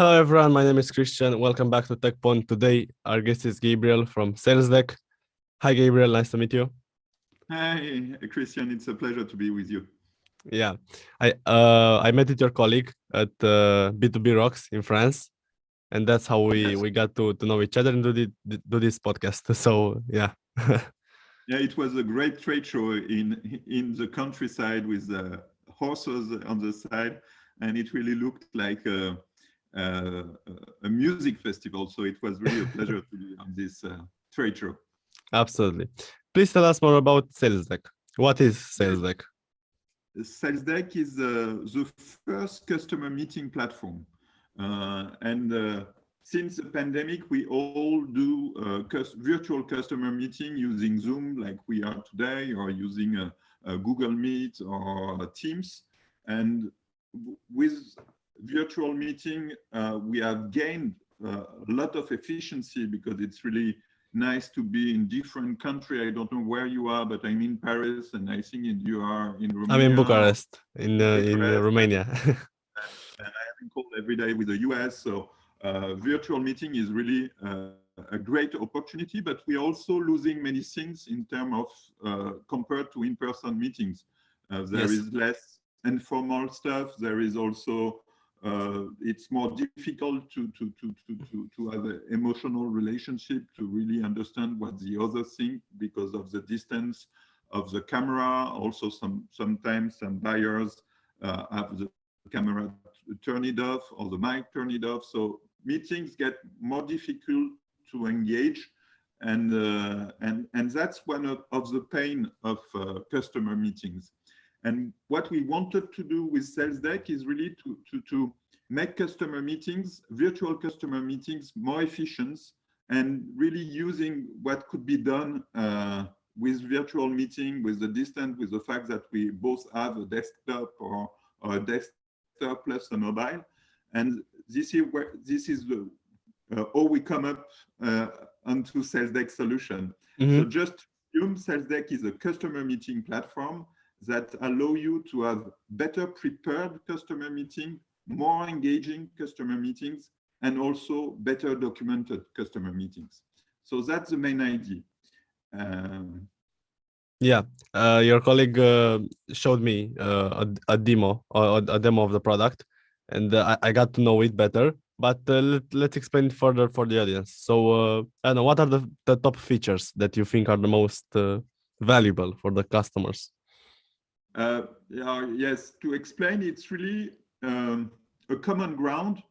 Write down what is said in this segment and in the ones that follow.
Hello everyone, my name is Christian. Welcome back to TechPond. Today, our guest is Gabriel from Salesdeck. Hi Gabriel, nice to meet you. Hi, Christian. It's a pleasure to be with you. Yeah, I met with your colleague at B2B Rocks in France, and that's how Yes. we got to know each other and do this podcast. So yeah. Yeah, it was a great trade show in the countryside with horses on the side, and it really looked like a, a music festival. So it was really a pleasure to be on this trade show. Absolutely. Please tell us more about Salesdeck. What is Yes. Salesdeck? Salesdeck is the first customer meeting platform. And since the pandemic, we all do virtual customer meeting using Zoom like we are today, or using a Google Meet or Teams. And with virtual meeting, we have gained a lot of efficiency because it's really nice to be in different country. I don't know where you are, but I'm in Paris, and I think you are in I'm in Romania or Bucharest, in Bucharest. Romania. And I have been called every day with the US. So virtual meeting is really a great opportunity, but we're also losing many things in terms of compared to in-person meetings. There Yes. is less informal stuff. There is also it's more difficult to have an emotional relationship, to really understand what the other think because of the distance of the camera. Also, sometimes some buyers have the camera turn it off or the mic turn it off. So meetings get more difficult to engage, and that's one of the pain of customer meetings. And what we wanted to do with Salesdeck is really to make customer meetings, virtual customer meetings, more efficient, and really using what could be done with virtual meeting, with the distance, with the fact that we both have a desktop or a desktop plus a mobile. And this is how we come up onto Salesdeck solution. So Mm-hmm. just assume Salesdeck is a customer meeting platform that allow you to have better prepared customer meeting, more engaging customer meetings, and also better documented customer meetings. So that's the main idea. Yeah, your colleague showed me a demo or a demo of the product, and I got to know it better. But let's explain it further for the audience. So, I don't know, what are the top features that you think are the most valuable for the customers? Yeah, yes, to explain, it's really a common ground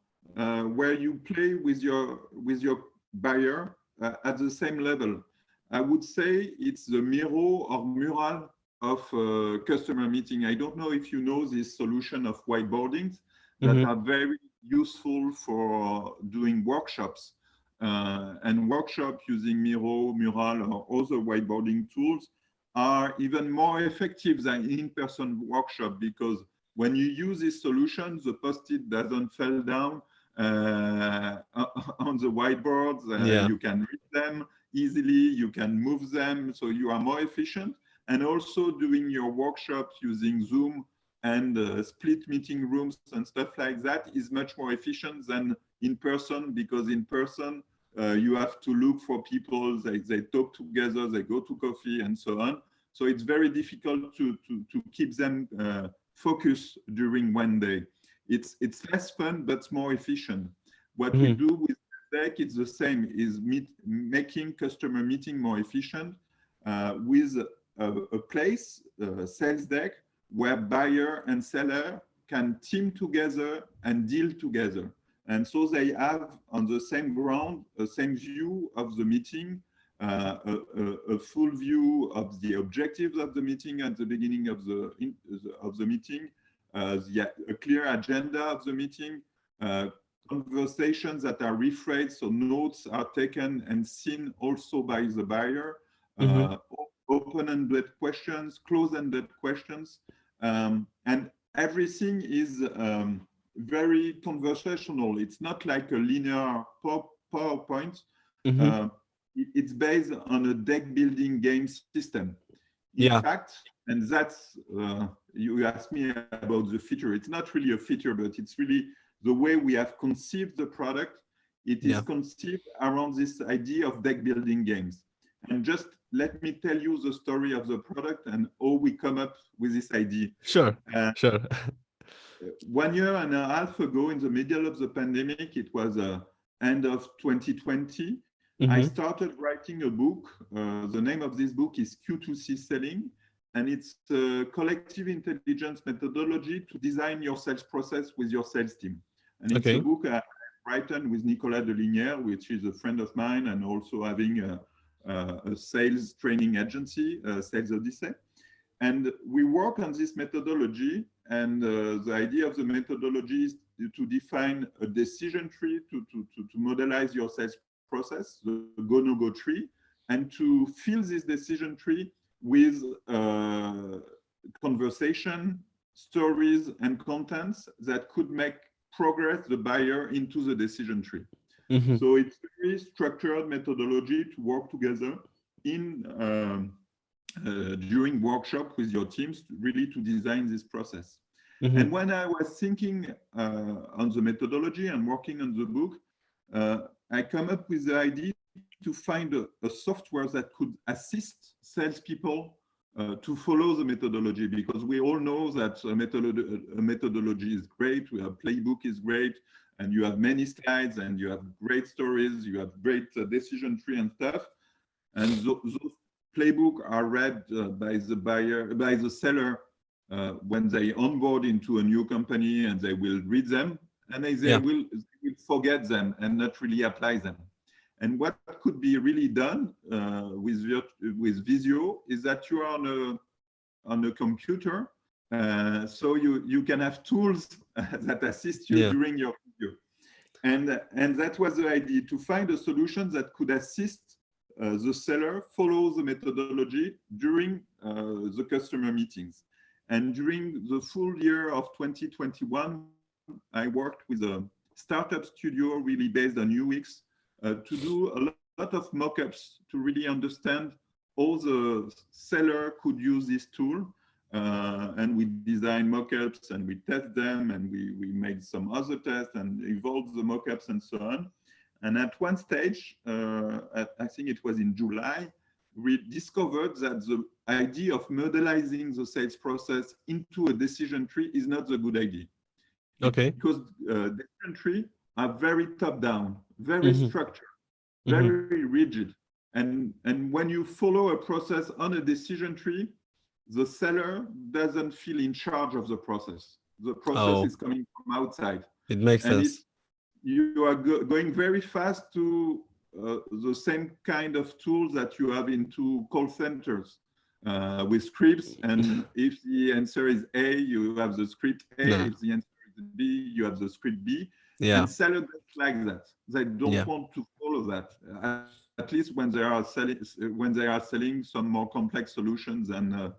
where you play with your buyer at the same level. I would say it's the Miro or Mural of customer meeting. I don't know if you know this solution of whiteboardings that Mm-hmm. are very useful for doing workshops. And workshop using Miro, Mural, or other whiteboarding tools are even more effective than in-person workshop, because when you use this solution, the post-it doesn't fall down on the whiteboards. Yeah. You can read them easily, you can move them, so you are more efficient. And also doing your workshops using Zoom and split meeting rooms and stuff like that is much more efficient than in person, because in person, you have to look for people, they talk together, they go to coffee and so on. So it's very difficult to keep them focused during one day. It's less fun, but more efficient. What we Mm-hmm. do with Deck, it's the same, is making customer meeting more efficient with a place, Salesdeck, where buyer and seller can team together and deal together. And so they have on the same ground, the same view of the meeting, a full view of the objectives of the meeting at the beginning of the meeting, a clear agenda of the meeting, conversations that are rephrased, so notes are taken and seen also by the buyer, Mm-hmm. open-ended questions, close-ended questions, and everything is very conversational. It's not like a linear PowerPoint. Mm-hmm. Uh, it's based on a deck building game system. In Yeah. fact, and that's, you asked me about the feature. It's not really a feature, but it's really the way we have conceived the product, it is conceived around this idea of deck building games. And just let me tell you the story of the product and how we come up with this idea. Sure. 1 year and a half ago, in the middle of the pandemic, it was end of 2020, I started writing a book. The name of this book is Q2C Selling, and it's a collective intelligence methodology to design your sales process with your sales team. And it's a book I've written with Nicolas Delinière, which is a friend of mine, and also having a sales training agency, Sales Odyssey. And we work on this methodology, and the idea of the methodology is to define a decision tree to modelize your sales process, the go-no-go tree, and to fill this decision tree with conversation, stories, and contents that could make progress the buyer into the decision tree. So it's a very structured methodology to work together in during workshop with your teams, really to design this process. And when I was thinking on the methodology and working on the book, I come up with the idea to find a software that could assist salespeople to follow the methodology, because we all know that a methodology is great, a playbook is great, and you have many slides, and you have great stories, you have great decision tree and stuff. And those playbooks are read by the seller when they onboard into a new company, and they will read them, and they will forget them and not really apply them. And what could be really done with Visio is that you are on a computer, so you can have tools that assist you during your video. And that was the idea, to find a solution that could assist the seller follow the methodology during the customer meetings. And during the full year of 2021, I worked with a startup studio really based on UX to do a lot of mock-ups to really understand how the seller could use this tool. And we designed mock-ups and we test them, and we made some other tests and evolved the mock-ups and so on. And at one stage, I think it was in July, we discovered that the idea of modelizing the sales process into a decision tree is not a good idea. Because decision trees are very top-down, very structured, very rigid. And when you follow a process on a decision tree, the seller doesn't feel in charge of the process. The process is coming from outside. It makes sense. You are going very fast to the same kind of tools that you have into call centers with scripts. And if the answer is A, you have the script A. If the answer is B, you have the script B. And sellers don't like that. They don't want to follow that. At least when they are selling some more complex solutions and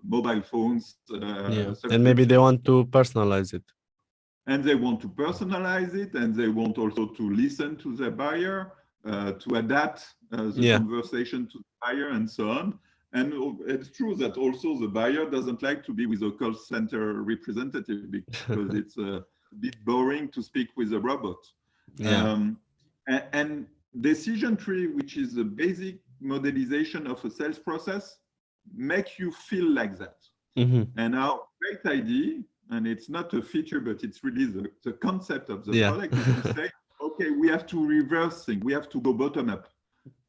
mobile phones. And maybe they want to personalize it. And they want to personalize it, and they want also to listen to the buyer, to adapt the conversation to the buyer, and so on. And it's true that also the buyer doesn't like to be with a call center representative, because it's a bit boring to speak with a robot. And decision tree, which is the basic modelization of a sales process, make you feel like that. And our great idea, and it's not a feature, but it's really the concept of the product, is to say, okay, we have to reverse things. We have to go bottom up.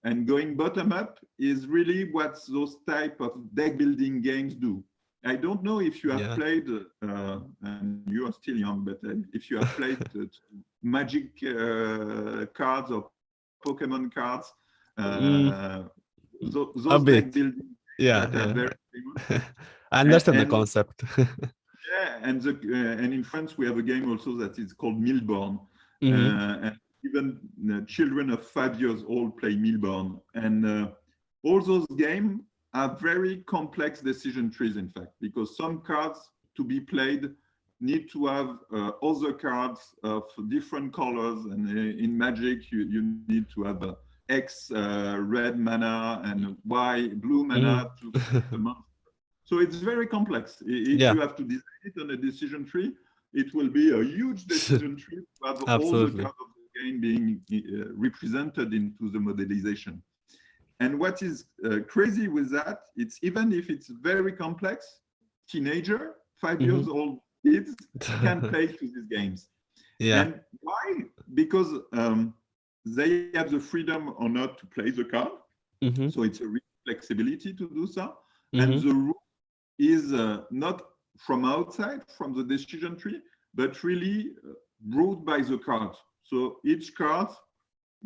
And going bottom up is really what those type of deck building games do. I don't know if you have played, and you are still young, but if you have played Magic cards or Pokemon cards, those deck building games are very famous. I understand the concept. And in France, we have a game also that is called Milborn. And even children of 5 years old play Milborn. And all those games are very complex decision trees, in fact, because some cards to be played need to have other cards of different colors. And in Magic, you need to have X red mana and Y blue mana to the monster. So it's very complex. You have to design it on a decision tree. it will be a huge decision tree to have all the Absolutely. cards of the game being represented into the modelization. And what is crazy with that, it's even if it's very complex, teenager, 5 years old kids can play to these games. Yeah. And why? Because they have the freedom or not to play the card. So it's a real flexibility to do so. And the rule is not from outside, from the decision tree, but really brought by the card. So each card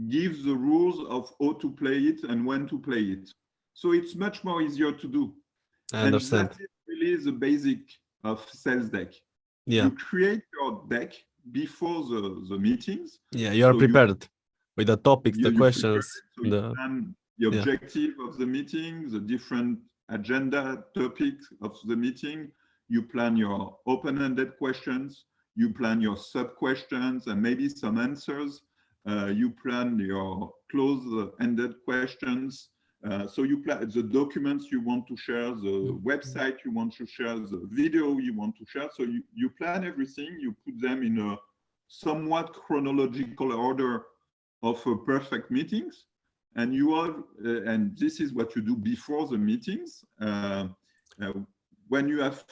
gives the rules of how to play it and when to play it. So it's much more easier to do. I And understand. that is really the basic of Salesdeck. Yeah. You create your deck before the meetings. Yeah, you are So prepared with the topics, the you prepare questions, it, so you plan the objective of the meeting, the different agenda topics of the meeting. You plan your open-ended questions. You plan your sub-questions and maybe some answers. You plan your close-ended questions. So you plan the documents you want to share, the website you want to share, the video you want to share. So you plan everything. You put them in a somewhat chronological order of perfect meetings, and you are and this is what you do before the meetings. When you have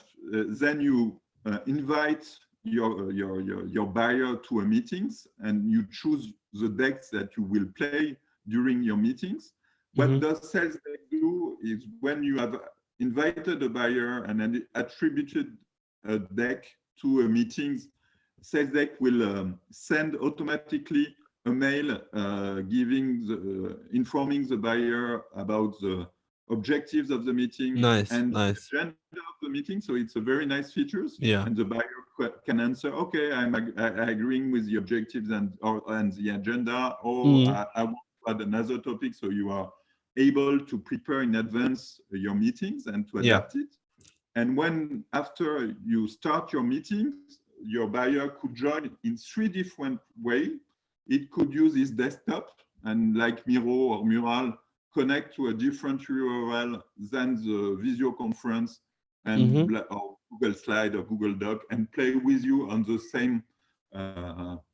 then you invite your buyer to a meetings, and you choose the decks that you will play during your meetings. What does Salesdeck do is when you have invited a buyer and then attributed a deck to a meetings, Salesdeck will send automatically a mail informing the buyer about the objectives of the meeting and the agenda of the meeting. So it's a very nice features. Yeah. And the buyer can answer, okay, I'm agreeing with the objectives and the agenda, or I want to add another topic. So you are able to prepare in advance your meetings and to adapt it. And when after you start your meetings, your buyer could join in 3 different ways. It could use his desktop and like Miro or Mural, connect to a different URL than the video conference and or Google Slide or Google Doc, and play with you on the same,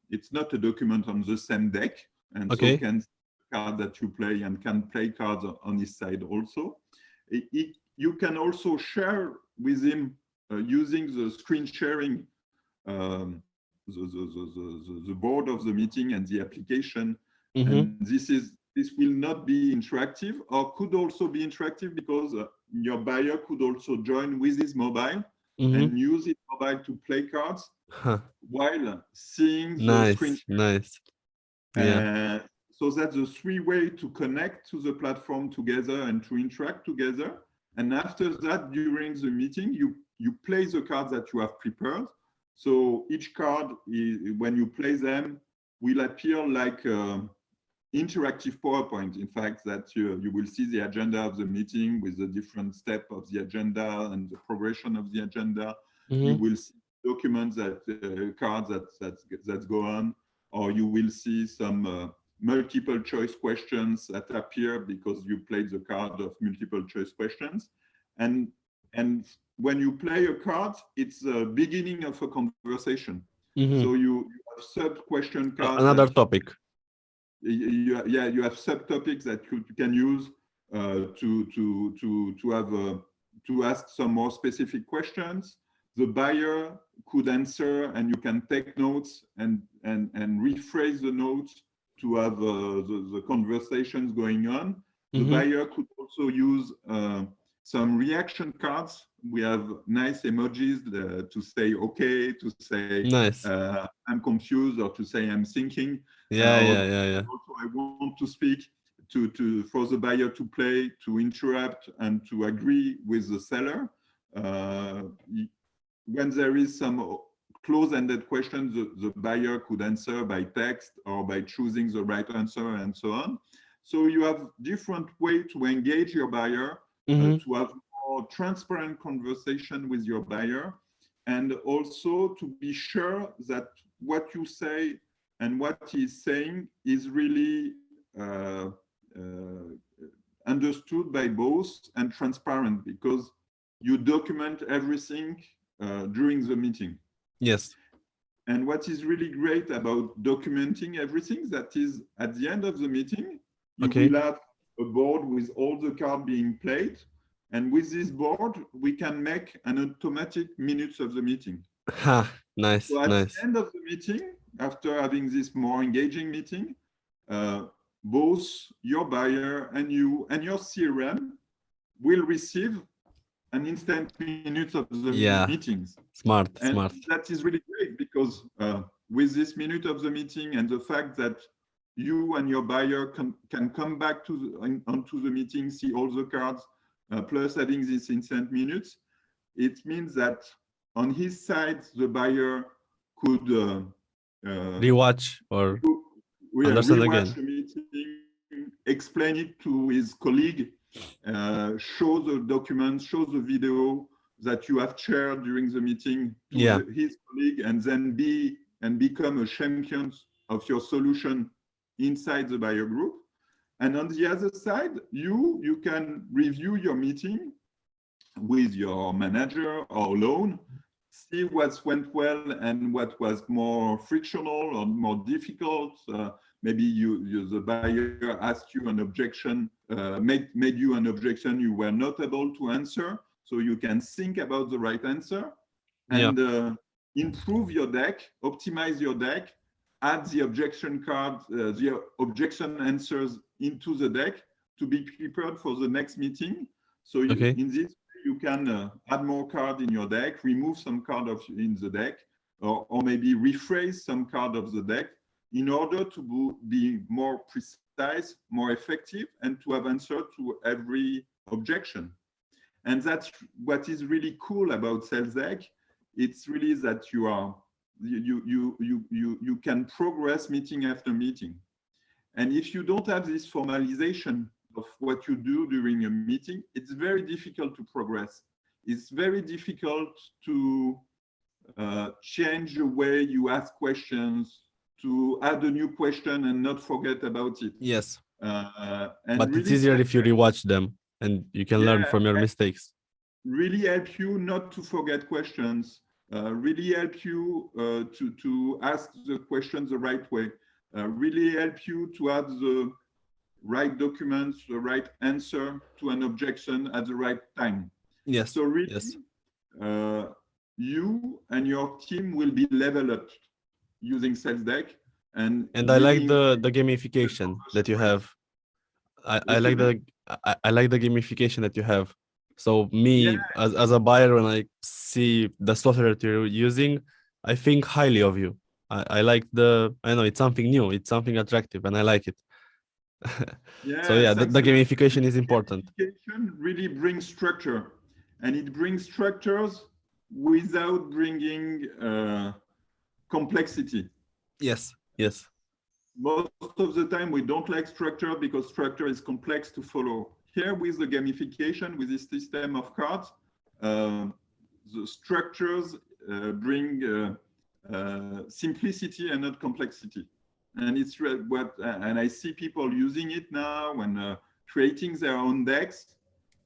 it's not a document, on the same deck. And so can card that you play and can play cards on his side also. You can also share with him using the screen sharing, the board of the meeting and the application. And this will not be interactive, or could also be interactive, because your buyer could also join with his mobile and use his mobile to play cards while seeing the screen sharing. Yeah. So that's the 3 ways to connect to the platform together and to interact together. And after that, during the meeting, you play the cards that you have prepared. So each card, when you play them, will appear like interactive PowerPoint. In fact, that you will see the agenda of the meeting with the different steps of the agenda and the progression of the agenda. You will see documents cards that go on, or you will see some multiple choice questions that appear because you played the card of multiple choice questions. And when you play a card, it's the beginning of a conversation. So you have sub-question cards. Another topic. You have subtopics that you can use to ask some more specific questions. The buyer could answer, and you can take notes and rephrase the notes to have the conversations going on. The buyer could also use some reaction cards. We have nice emojis to say okay, to say I'm confused, or to say I'm thinking. Also, I want to speak, for the buyer to play, to interrupt, and to agree with the seller. When there is some close-ended questions, the buyer could answer by text or by choosing the right answer, and so on. So you have different ways to engage your buyer, to have more transparent conversation with your buyer, and also to be sure that what you say and what he's saying is really understood by both and transparent, because you document everything during the meeting. Yes. And what is really great about documenting everything, that is at the end of the meeting, you Okay. will have a board with all the cards being played. And with this board, we can make an automatic minutes of the meeting. Ha, nice, So at nice. the end of the meeting, after having this more engaging meeting, both your buyer and you and your CRM will receive an instant minutes of the Yeah, meetings. smart, And smart. that is really great because with this minute of the meeting and the fact that you and your buyer can come back to onto the meeting, see all the cards, plus having this instant minutes, it means that on his side, the buyer could Rewatch or understand rewatch again. the meeting, explain it to his colleague, show the documents, show the video that you have shared during the meeting to his colleague, and then become a champion of your solution inside the buyer group. And on the other side, you can review your meeting with your manager or alone, see what went well and what was more frictional or more difficult. Maybe the buyer asked you an objection, made you an objection you were not able to answer. So you can think about the right answer and improve your deck, optimize your deck, add the objection card, the objection answers into the deck to be prepared for the next meeting. So in this, you can add more card in your deck, remove some card in the deck, or maybe rephrase some card of the deck in order to be more precise, more effective, and to have answer to every objection. And that's what is really cool about Salesdeck. It's really that you can progress meeting after meeting. And if you don't have this formalization of what you do during a meeting, it's very difficult to progress. It's very difficult to change the way you ask questions, to add a new question and not forget about it. Yes. But really it's easier if you rewatch them and you can learn from your mistakes. Really help you not to forget questions, really help you to ask the questions the right way, really help you to have the right documents, the right answer to an objection at the right time. Yes. So really, you and your team will be leveled up using Salesdeck. And I like the gamification that you have. I like the gamification that you have. So me as a buyer, when I see the software that you're using, I think highly of you. I like I know it's something new, it's something attractive, and I like it. So yeah, the gamification is important. Gamification really brings structure, and it brings structures without bringing complexity. Yes, yes. Most of the time we don't like structure because structure is complex to follow. Here with the gamification, with this system of cards, the structures bring simplicity and not complexity. And it's and I see people using it now when creating their own decks.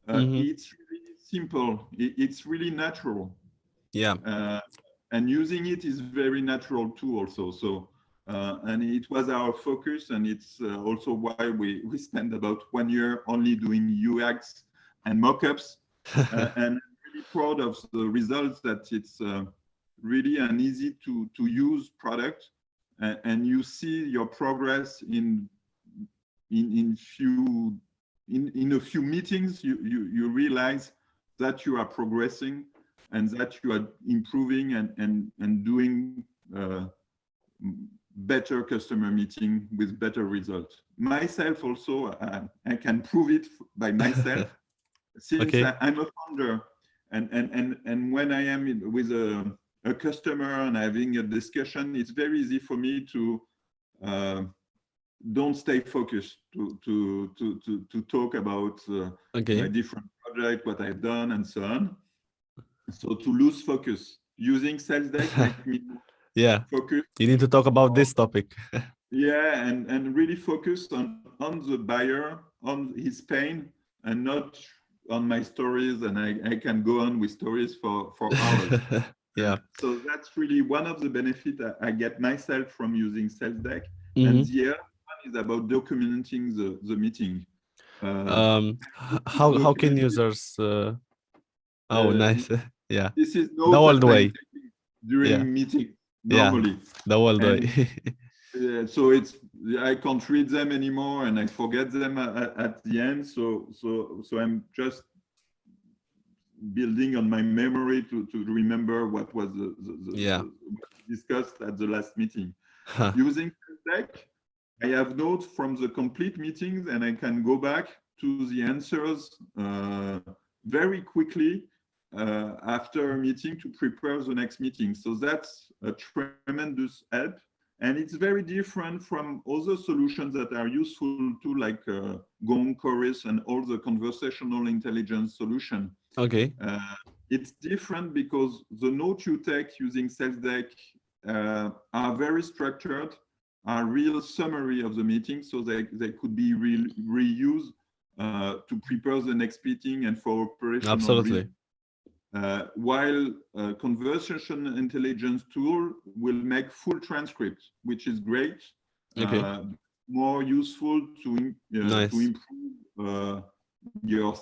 It's really simple. It's really natural. Yeah. And using it is very natural too also. So and it was our focus, and it's also why we spent about 1 year only doing UX and mockups. And I'm really proud of the results, that it's really an easy to use product, and you see your progress in a few meetings. You realize that you are progressing and that you are improving and doing better customer meeting with better results. Myself also, I can prove it by myself. Since I'm a founder, and when I am with a customer and having a discussion, it's very easy for me to don't stay focused, to talk about my different project, what I've done, and so on. So to lose focus, using Salesdeck makes me focus. You need to talk about this topic. And really focus on the buyer, on his pain, and not on my stories. And I can go on with stories for hours. Yeah. So that's really one of the benefits I get myself from using Salesdeck. And Hmm. the other one is about documenting the meeting. How can Documented, users? Oh, uh, nice. Yeah, this is the notes old that I'm way. taking Yeah, during meetings yeah, normally. the old way. And so I can't read them anymore and I forget them at the end. So I'm just building on my memory to remember what was Yeah. what we discussed at the last meeting. Huh. Using Deck, I have notes from the complete meetings and I can go back to the answers very quickly after a meeting to prepare the next meeting. So that's a tremendous help. And it's very different from other solutions that are useful too, like Gong, Chorus, and all the conversational intelligence solution. Okay. It's different because the notes you take using Salesdeck are very structured, are real summary of the meeting, so they could be reused to prepare the next meeting and for operational Absolutely. reasons. While conversation intelligence tool will make full transcripts, which is great, Okay. more useful to Nice. improve your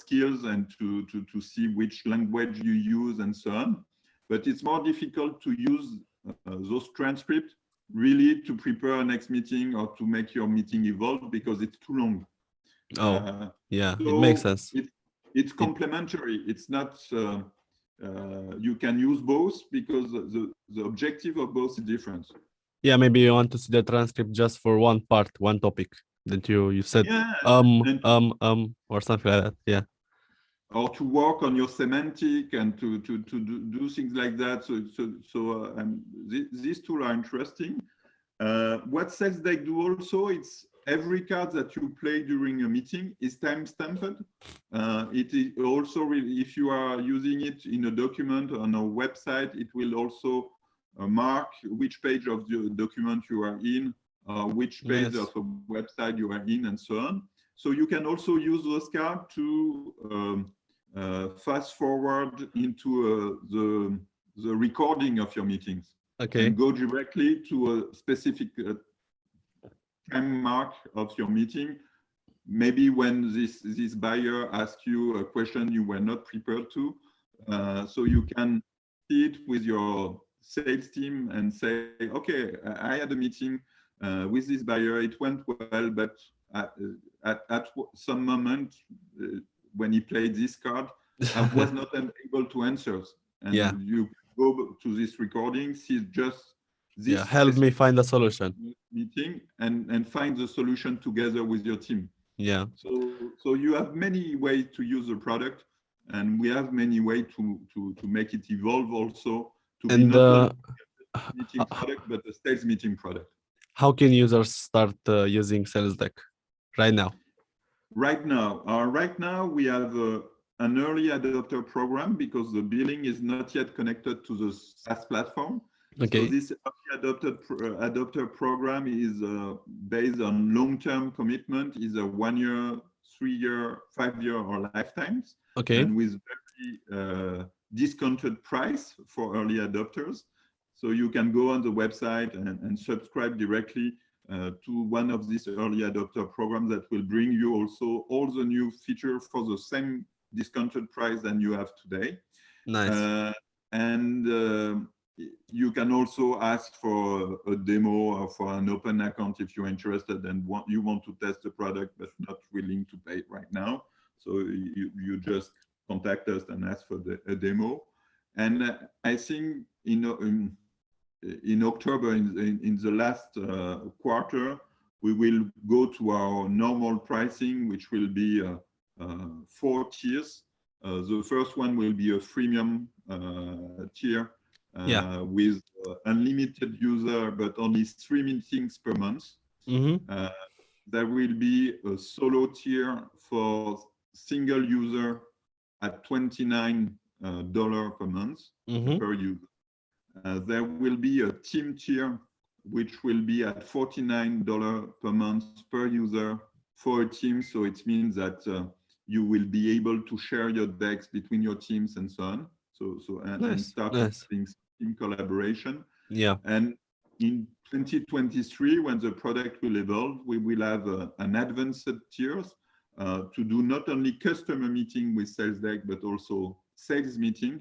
skills and to see which language you use and so on. But it's more difficult to use those transcripts really to prepare a next meeting or to make your meeting evolve because it's too long. Oh, yeah. It makes So sense. it's It, complementary. It's not, you can use both because the objective of both is different. yeah, maybe you want to see the transcript just for one part, one topic that you said Yeah, and or something like that. Yeah. or to work on your semantic and to do things like that. These tools are interesting. What Salesdeck do also, it's every card that you play during a meeting is time-stamped. It is also, really, if you are using it in a document on a website, it will also mark which page of the document you are in, which page Nice. of a website you are in, and so on. So you can also use those cards to fast forward into the recording of your meetings Okay. and go directly to a specific time mark of your meeting. Maybe when this buyer asks you a question you were not prepared to, so you can see it with your sales team and say, okay, I had a meeting with this buyer, it went well, but at some moment when he played this card, I was not able to answer. And Yeah. you go to this recording, see just this Yeah. Help me specific find a solution. meeting and find the solution together with your team. Yeah. So you have many ways to use the product, and we have many ways to make it evolve also to be And not only a meeting product, but a sales meeting product. how can users start using Salesdeck right now? Right now we have an early adopter program because the billing is not yet connected to the SaaS platform. So Okay. this early adopter program is based on long-term commitment, is a 1 year, 3 year, 5 year, or lifetimes, Okay. and with very discounted price for early adopters. So you can go on the website and subscribe directly to one of these early adopter programs that will bring you also all the new features for the same discounted price than you have today. Nice. And you can also ask for a demo or for an open account if you're interested and you want to test the product but not willing to pay right now. So you just contact us and ask for a demo. And I think in October, in the last quarter, we will go to our normal pricing, which will be 4 tiers. The first one will be a freemium tier Yeah. with unlimited user, but only 3 meetings per month. Mm-hmm. There will be a solo tier for single user at $29 per month Mm-hmm. per user. There will be a team tier, which will be at $49 per month per user for a team. So it means that you will be able to share your decks between your teams and so on. And starting having team collaboration. Yeah. And in 2023, when the product will evolve, we will have an advanced tiers to do not only customer meeting with Salesdeck, but also sales meeting.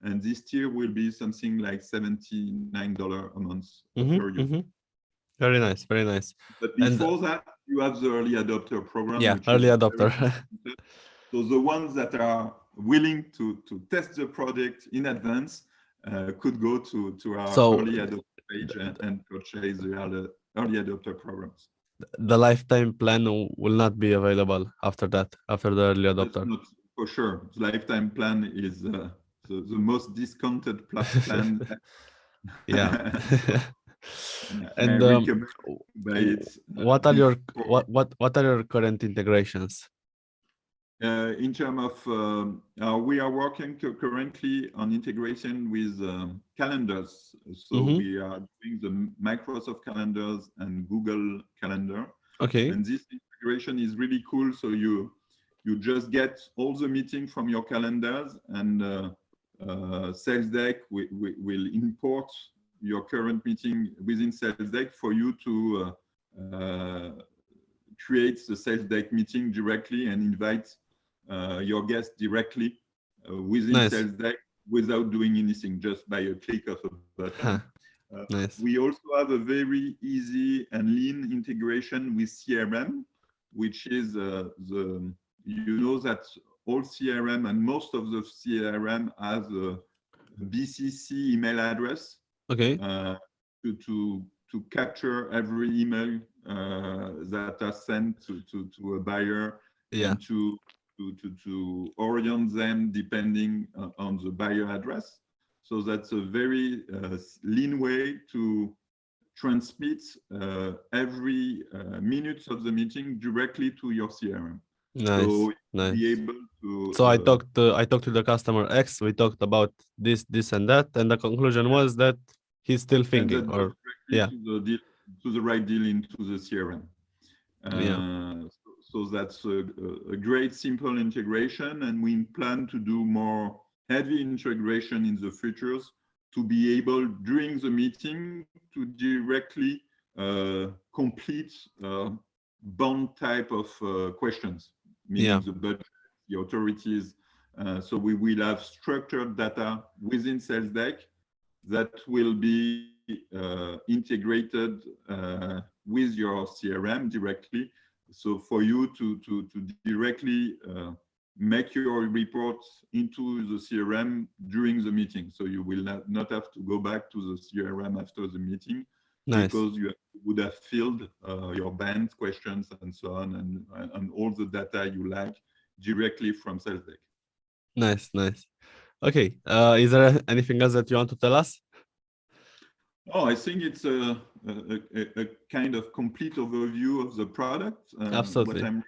And this tier will be something like $79 a month per year. Very nice, very nice. But before that, you have the early adopter program. Yeah, which early is adopter. So the ones that are willing to test the product in advance could go to our early adopter page and purchase the early adopter programs. The lifetime plan will not be available after that, after the early adopter. That's not for sure. The lifetime plan is the most discounted plan. Yeah. And I recommend buy it. What are your current integrations? In terms of, we are working currently on integration with calendars. So we are doing the Microsoft calendars and Google Calendar. Okay. And this integration is really cool. So you just get all the meetings from your calendars, and Salesdeck will import your current meeting within Salesdeck for you to create the Salesdeck meeting directly and invite your guest directly within Salesdeck without doing anything, just by a click of a button. We also have a very easy and lean integration with CRM, which is you know that all CRM and most of the CRM has a BCC email address. Okay. To capture every email that are sent to a buyer, and to orient them depending on the buyer address. So that's a very lean way to transmit every minutes of the meeting directly to your CRM. So be able to. So I talked to the customer X. We talked about this, and that, and the conclusion was that he's still thinking, or to the right deal into the CRM. So that's a great simple integration, and we plan to do more heavy integration in the futures to be able during the meeting to directly complete bond type of questions, meaning the budget, the authorities. So we will have structured data within Salesdeck that will be integrated with your CRM directly. So for you to directly make your reports into the CRM during the meeting. So you will not have to go back to the CRM after the meeting, because you would have filled your band questions and so on, and all the data you like directly from Salesdeck. Nice. Okay, is there anything else that you want to tell us? Oh, I think it's a kind of complete overview of the product. Absolutely. What I'm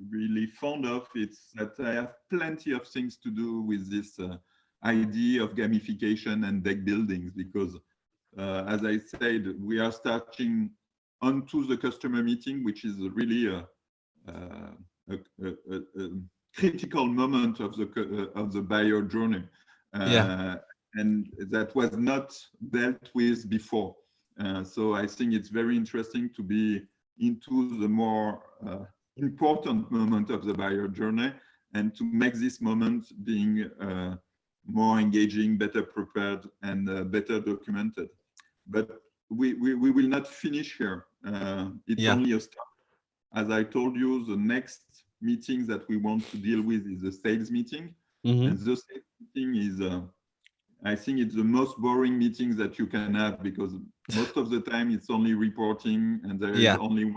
really fond of is that I have plenty of things to do with this idea of gamification and deck buildings, because as I said, we are starting onto the customer meeting, which is really a critical moment of the buyer journey. And that was not dealt with before. So I think it's very interesting to be into the more important moment of the buyer journey, and to make this moment being more engaging, better prepared, and better documented. But we will not finish here. It's only a start. As I told you, the next meeting that we want to deal with is the sales meeting. And the sales meeting is I think it's the most boring meetings that you can have, because most of the time it's only reporting, and there is only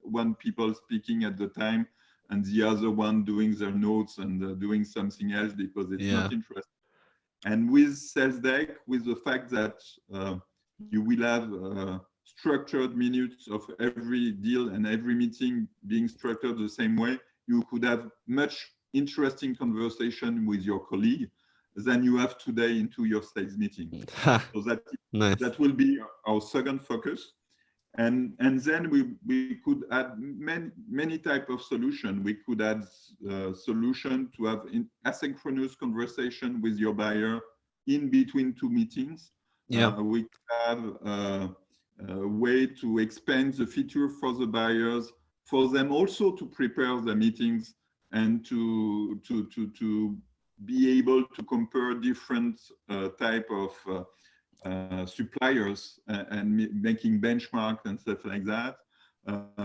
one people speaking at the time, and the other one doing their notes and doing something else because it's not interesting. And with Salesdeck, with the fact that you will have structured minutes of every deal and every meeting being structured the same way, you could have much interesting conversation with your colleague than you have today into your sales meeting. So that will be our second focus. And then we could add many type of solution. We could add solution to have asynchronous conversation with your buyer in between two meetings. Yeah. We could have a way to expand the feature for the buyers, for them also to prepare the meetings and to be able to compare different type of suppliers and making benchmarks and stuff like that.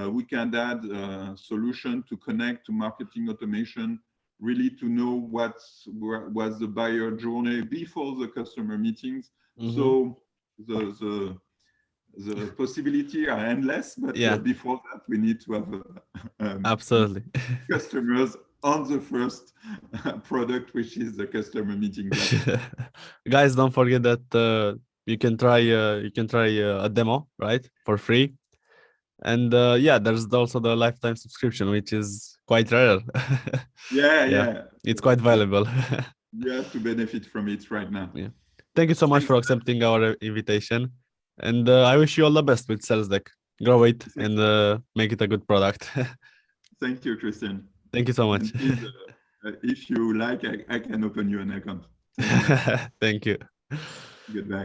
We can add a solution to connect to marketing automation, really to know what was the buyer journey before the customer meetings. Mm-hmm. So the possibilities are endless, but yeah, before that, we need to have absolutely customers on the first product, which is the customer meeting platform. Guys, don't forget that you can try a demo, right, for free. And yeah, there's also the lifetime subscription, which is quite rare. Yeah. It's quite valuable. You have to benefit from it right now. Yeah. Thank you so much for accepting our invitation. And I wish you all the best with Salesdeck. Grow it and make it a good product. Thank you, Christian. Thank you so much. And please, if you like, I can open you an account. Thank you. Goodbye.